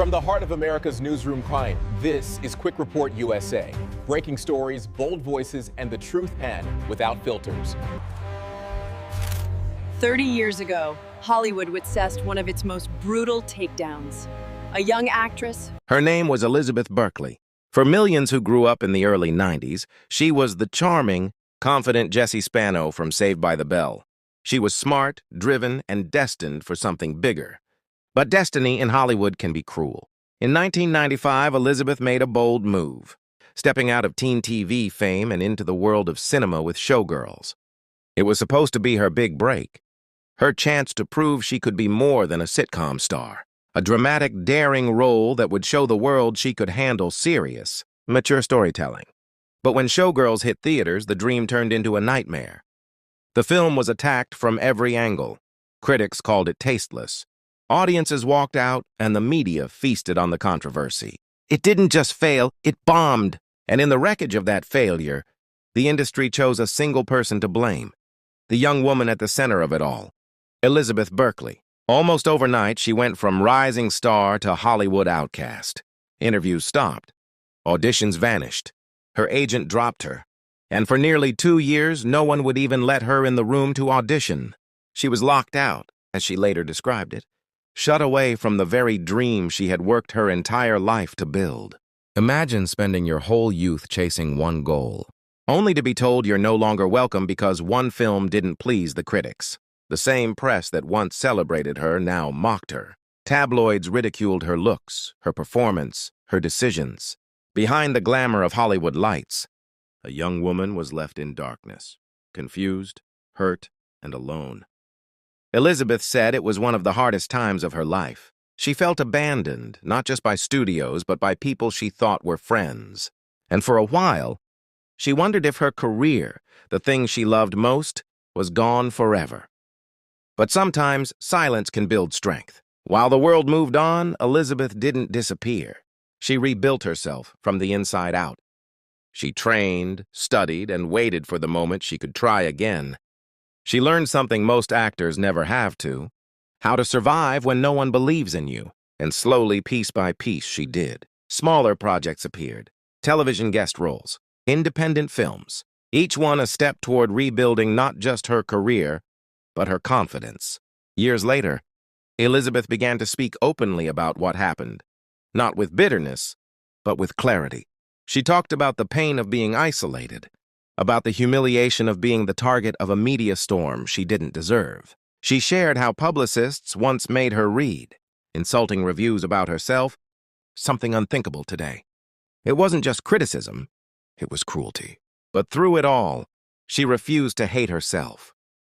From the heart of America's newsroom crime, this is Quick Report USA. Breaking stories, bold voices, and the truth and without filters. 30 years ago, Hollywood witnessed one of its most brutal takedowns. A young actress. Her name was Elizabeth Berkley. For millions who grew up in the early 90s, she was the charming, confident Jessie Spano from Saved by the Bell. She was smart, driven, and destined for something bigger. But destiny in Hollywood can be cruel. In 1995, Elizabeth made a bold move, stepping out of teen TV fame and into the world of cinema with Showgirls. It was supposed to be her big break, her chance to prove she could be more than a sitcom star, a dramatic, daring role that would show the world she could handle serious, mature storytelling. But when Showgirls hit theaters, the dream turned into a nightmare. The film was attacked from every angle. Critics called it tasteless. Audiences walked out, and the media feasted on the controversy. It didn't just fail, it bombed. And in the wreckage of that failure, the industry chose a single person to blame. The young woman at the center of it all, Elizabeth Berkley. Almost overnight, she went from rising star to Hollywood outcast. Interviews stopped. Auditions vanished. Her agent dropped her. And for nearly 2 years, no one would even let her in the room to audition. She was locked out, as she later described it, shut away from the very dream she had worked her entire life to build. Imagine spending your whole youth chasing one goal, only to be told you're no longer welcome because one film didn't please the critics. The same press that once celebrated her now mocked her. Tabloids ridiculed her looks, her performance, her decisions. Behind the glamour of Hollywood lights, a young woman was left in darkness, confused, hurt, and alone. Elizabeth said it was one of the hardest times of her life. She felt abandoned, not just by studios, but by people she thought were friends. And for a while, she wondered if her career, the thing she loved most, was gone forever. But sometimes silence can build strength. While the world moved on, Elizabeth didn't disappear. She rebuilt herself from the inside out. She trained, studied, and waited for the moment she could try again. She learned something most actors never have to: how to survive when no one believes in you. And slowly, piece by piece, she did. Smaller projects appeared, television guest roles, independent films, each one a step toward rebuilding not just her career, but her confidence. Years later, Elizabeth began to speak openly about what happened, not with bitterness, but with clarity. She talked about the pain of being isolated, about the humiliation of being the target of a media storm she didn't deserve. She shared how publicists once made her read insulting reviews about herself, something unthinkable today. It wasn't just criticism, it was cruelty. But through it all, she refused to hate herself.